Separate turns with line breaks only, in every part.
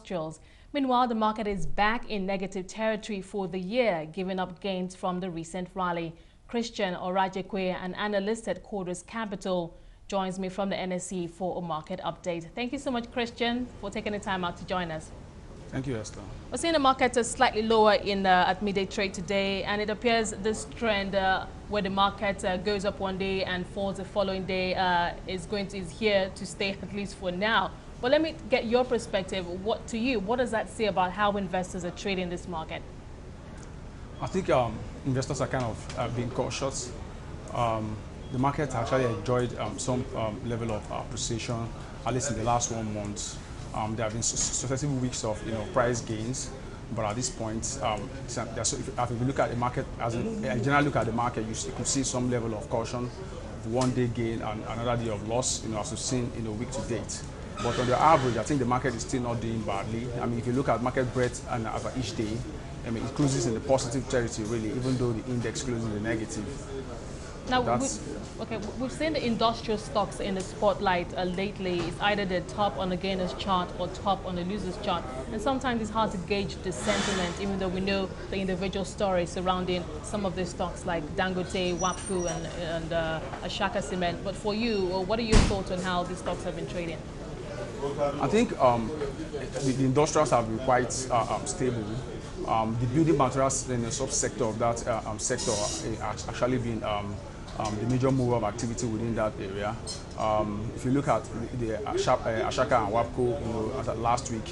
industrials. Meanwhile, the market is back in negative territory for the year, giving up gains from the recent rally. Christian Orejekwe, an analyst at Cordros Capital, joins me from the NSE for a market update. Thank you so much, Christian, for taking the time out to join us.
Thank you, Esther.
We're seeing the market is slightly lower at midday trade today, and it appears this trend where the market goes up one day and falls the following day is here to stay, at least for now. But let me get your perspective. What does that say about how investors are trading this market?
I think investors are kind of being cautious. The market actually enjoyed some level of appreciation, at least in the last 1 month. There have been successive weeks of price gains, but at this point, if you look at the market, as a general look at the market, you could see some level of caution, 1 day gain and another day of loss, as we've seen week to date. But on the average, I think the market is still not doing badly. I mean, if you look at market breadth and over each day, I mean, it closes in the positive territory, really, even though the index closes in the negative.
Now, we've seen the industrial stocks in the spotlight lately. It's either the top on the gainers chart or top on the losers chart. And sometimes it's hard to gauge the sentiment, even though we know the individual stories surrounding some of the stocks like Dangote, WAPCO, and Ashaka Cement. But for you, what are your thoughts on how these stocks have been trading?
I think the industrials have been quite stable. The building materials in the subsector of that sector has actually been the major mover of activity within that area. If you look at the Ashaka and WAPCO, last week,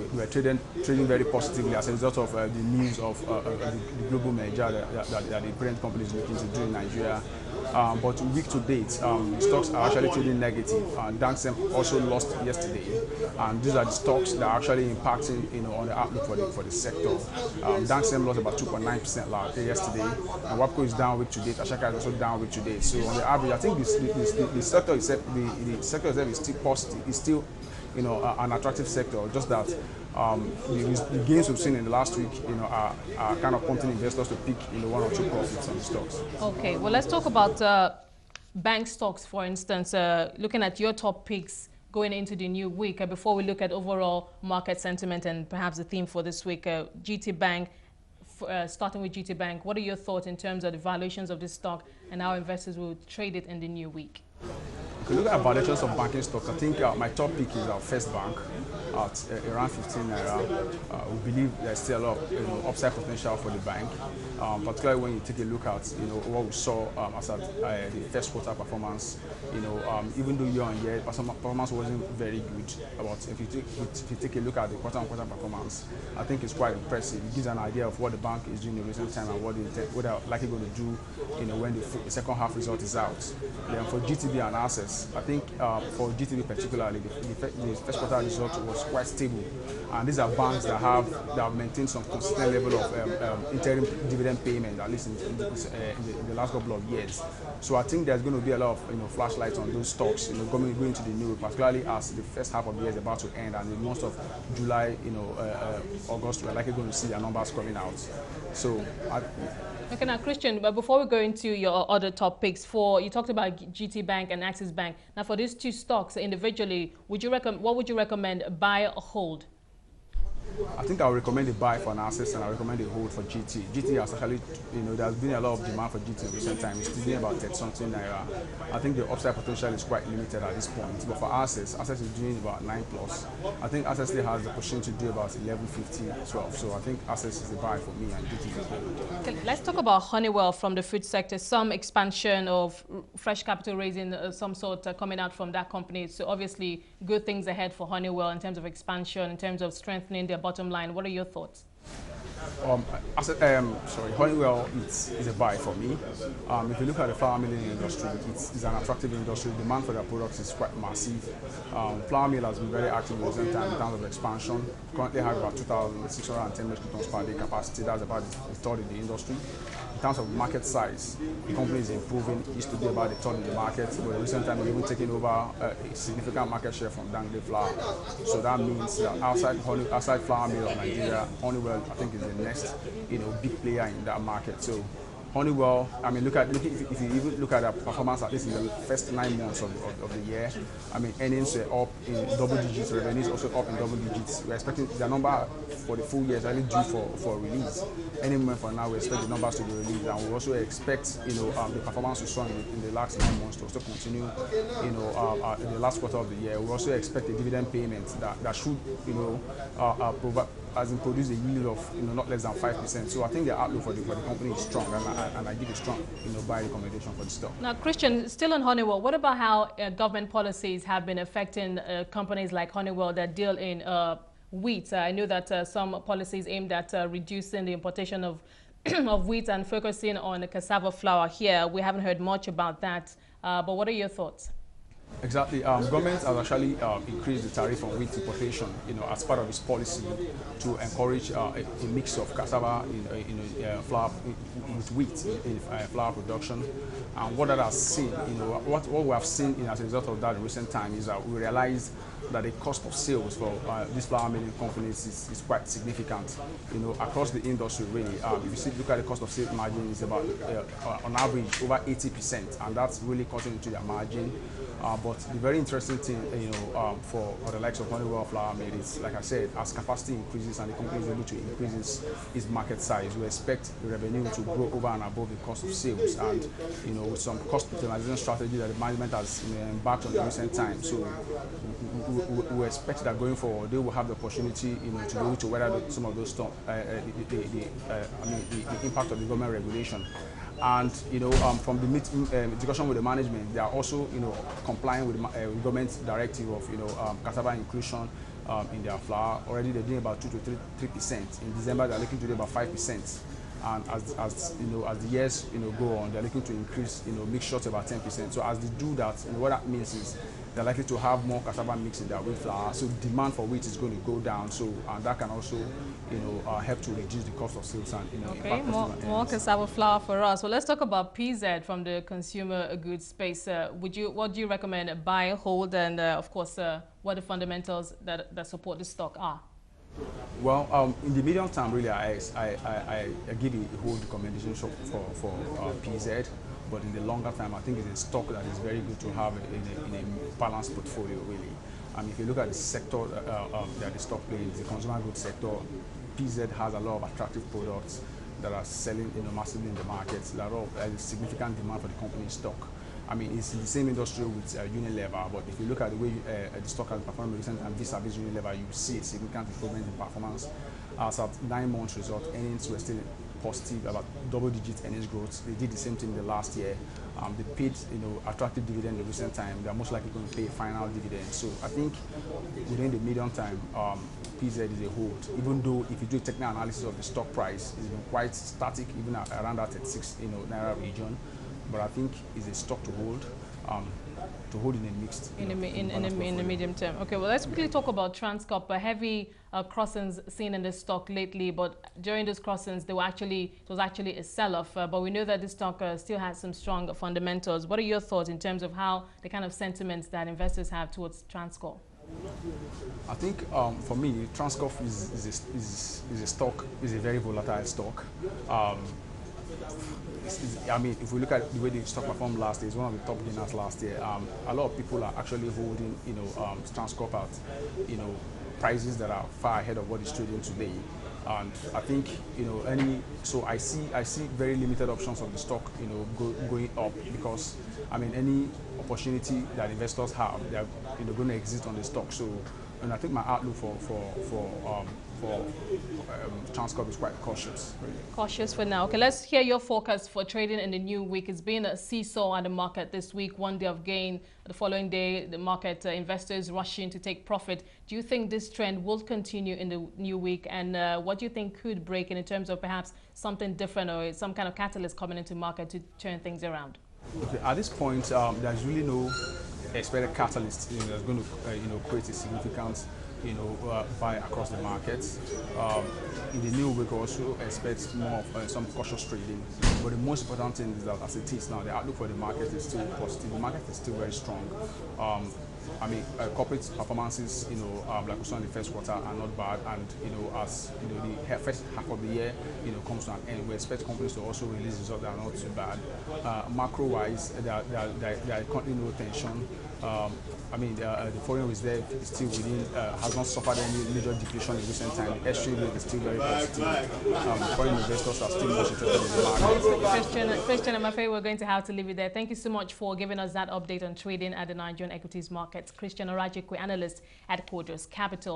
they were trading very positively as a result of the news of the global merger that the parent company is looking to do in Nigeria. But week to date, the stocks are actually trading negative. Danksem also lost yesterday, and these are the stocks that are actually impacting on the outlook for the sector. Danksem lost about 2.9% yesterday, and WAPCO is down week to date. Ashaka is also down week to date. So on the average, I think the sector itself, the sector itself is still positive. It's still an attractive sector. Just that the gains we've seen in the last week, are kind of prompting investors to pick 1 or 2 profits on the stocks. Okay,
well, let's talk about bank stocks, for instance. Looking at your top picks going into the new week, before we look at overall market sentiment and perhaps the theme for this week, GT Bank. Starting with GT Bank, what are your thoughts in terms of the valuations of this stock and how investors will trade it in the new week?
If you look at valuations of banking stocks, I think my top pick is our First Bank at around 15 naira. We believe there's still a lot of upside potential for the bank, particularly when you take a look at what we saw as at the first quarter performance. Even though year-on-year performance wasn't very good, but if you take a look at the quarter-on-quarter performance, I think it's quite impressive. It gives an idea of what the bank is doing in recent time and what they're likely going to do when the second half result is out. Then for GTB and Access, I think for GTB particularly, the first quarter result was quite stable, and these are banks that have maintained some consistent level of interim dividend payment, at least in the last couple of years. So I think there's going to be a lot of flashlights on those stocks, going into the new, particularly as the first half of the year is about to end, and in most of July, August, we're likely going to see their numbers coming out. So.
Okay, now Christian, but before we go into your other top picks, you talked about GT Bank and Axis Bank. Now, for these 2 stocks individually, what would you recommend, buy or hold?
I think I would recommend a buy for an Access, and I recommend a hold for GT. GT has actually, there's been a lot of demand for GT in recent times. It's still about 30-something naira. I think the upside potential is quite limited at this point. But for Access is doing about 9+. I think Access still has the position to do about 11.50, 12. So I think Access is the buy for me, and GT is a hold.
Okay, let's talk about Honeywell from the food sector. Some expansion of fresh capital raising, some sort coming out from that company. So obviously, good things ahead for Honeywell in terms of expansion, in terms of strengthening their bottom line. What are your thoughts?
Honeywell is a buy for me. If you look at the flour milling industry, it's an attractive industry. Demand for their products is quite massive. Flour mill has been very active in recent time in terms of expansion. Currently have about 2,610 metric tons per day capacity. That's about the third in the industry. In terms of market size, the company is improving. It used to be about the third in the market, but in recent time, we've even taken over a significant market share from Dangote Flour. So that means that outside flour mill of Nigeria, Honeywell, I think, is the next big player in that market. So Honeywell, I mean, if you even look at the performance at least in the first 9 months of the year, I mean, earnings were up in double digits, revenues also up in double digits. We're expecting the number for the full year is really due for release. Any moment from now, we expect the numbers to be released, and we also expect, the performance we saw in the last 9 months to also continue, in the last quarter of the year. We also expect a dividend payment that should, produce a yield of not less than 5%. So I think the outlook for the company is strong, and I give a strong buy recommendation for the stock.
Now, Christian, still on Honeywell, what about how government policies have been affecting companies like Honeywell that deal in wheat? I know that some policies aimed at reducing the importation of of wheat and focusing on the cassava flour here. We haven't heard much about that, but what are your thoughts?
Exactly. Government has actually increased the tariff on wheat importation, as part of its policy to encourage a mix of cassava flour with wheat in flour production. And what that has seen, what we have seen as a result of that in recent times is that we realize that the cost of sales for these flour milling companies is quite significant, across the industry really. If you look at the cost of sales margin, it's about on average over 80%, and that's really cutting into their margin. But the very interesting thing, for the likes of Honeywell flour mill is, like I said, as capacity increases and the company is able to increase its market size, we expect the revenue to grow over and above the cost of sales, and with some cost optimization strategy that the management has embarked on in recent times. So we expect that going forward, they will have the opportunity, to be able to weather some of those storms, the impact of the government regulation. And from the discussion with the management, they are also complying with the government directive of directive inclusion in their flour. Already they're doing about 2 to 3%. In December they're looking to do about 5%. And as the years go on, they're looking to increase mixture to about 10%. So as they do that, what that means is they're likely to have more cassava mix in their wheat flour. So demand for wheat is going to go down. So and that can also help to reduce the cost of sales and
okay, more cassava flour for us. Well, let's talk about PZ from the consumer goods space. What do you recommend? Buy, hold, and of course, what the fundamentals that support the stock are?
Well, in the medium term, really, I give a hold recommendation for PZ. But in the longer time, I think it's a stock that is very good to have in a balanced portfolio, really. If you look at the sector that the stock plays, the consumer goods sector, PZ has a lot of attractive products that are selling massively in the market. There is significant demand for the company's stock. It's in the same industry with Unilever, but if you look at the way the stock has performed recently and vis-a-vis Unilever, you see a significant improvement in performance. As at 9 months result, earnings were still positive, about double-digit earnings growth. They did the same thing in the last year. They paid attractive dividend in recent time. They are most likely going to pay a final dividend. So I think within the medium time, PZ is a hold. Even though if you do a technical analysis of the stock price, it's been quite static, even around that 36 naira region. But I think it's a stock to hold in a mixed
in the medium term. Okay, well, let's quickly talk about Transcorp. Heavy crossings seen in this stock lately, but during those crossings, it was actually a sell-off. But we know that this stock still has some strong fundamentals. What are your thoughts in terms of how the kind of sentiments that investors have towards Transcorp?
I think for me, Transcorp is a very volatile stock. If we look at the way the stock performed last year, it's one of the top gainers last year. A lot of people are actually holding, Transcorp at, prices that are far ahead of what it's trading today. And I think, so I see very limited options of the stock, going up because, any opportunity that investors have, they're, going to exist on the stock. So, and I think my outlook for Transcorp is quite cautious. Really.
Cautious for now. Okay, let's hear your forecast for trading in the new week. It's been a seesaw at the market this week. One day of gain, the following day, the market investors rushing to take profit. Do you think this trend will continue in the new week? And what do you think could break in terms of perhaps something different or some kind of catalyst coming into market to turn things around?
Okay, at this point, there's really no expected catalyst that's going to create a significant buy across the markets. In the new week, also expect more of some cautious trading. But the most important thing is that as it is now, the outlook for the market is still positive. The market is still very strong. corporate performances, like we saw in the first quarter, are not bad, and as the first half of the year, comes to an end, we expect companies to also release results that are not too bad. Macro-wise, there are currently no tension. The foreign reserve is still within, has not suffered any major depletion in recent time. The exchange rate is still very positive. Foreign investors are still much interested in the market.
Christian, I'm afraid we're going to have to leave it there. Thank you so much for giving us that update on trading at the Nigerian equities markets. Christian Orejekwe, analyst at Cordros Capital.